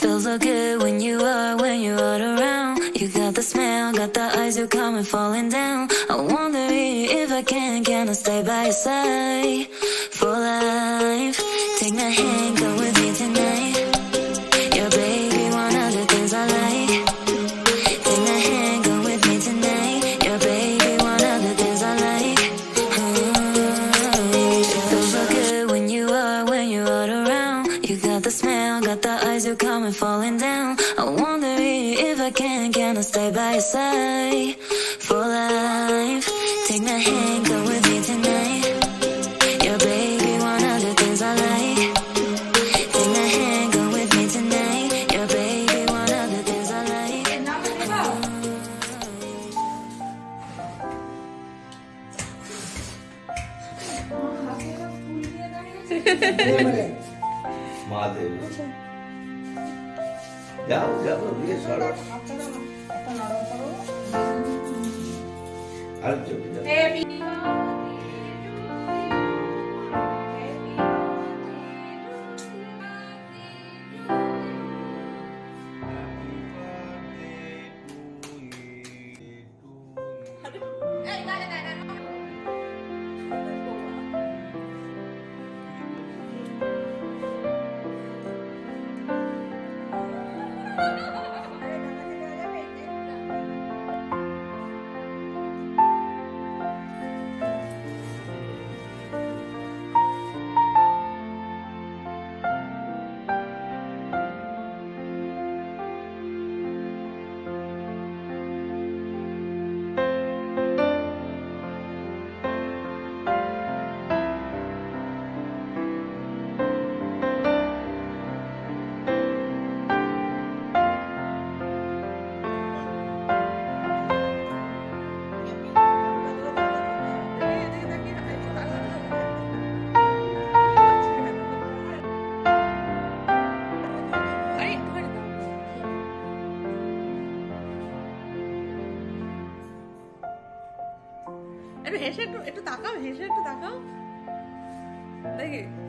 Feels so good when you're all around. You got the smell, got the eyes, you coming falling down. I wonder if I can I stay by your side for life? Take my hand, go with me tonight. Your baby, one of the things I like. Take my hand, go with me tonight. Your baby, one of the things I like. Feels so good when you're all around. You got the smell, got the eyes, you coming falling down. I wonder if I can I stay by your side for life? Take my hand, go with me tonight. Your baby, one of the things I like. Take my hand, go with me tonight. Your baby, one of the things I like. যাও যাও দিয়ে সরো আর চলে যাও একটু হেসে একটু তাকাও, হেসে একটু তাকাও দেখি।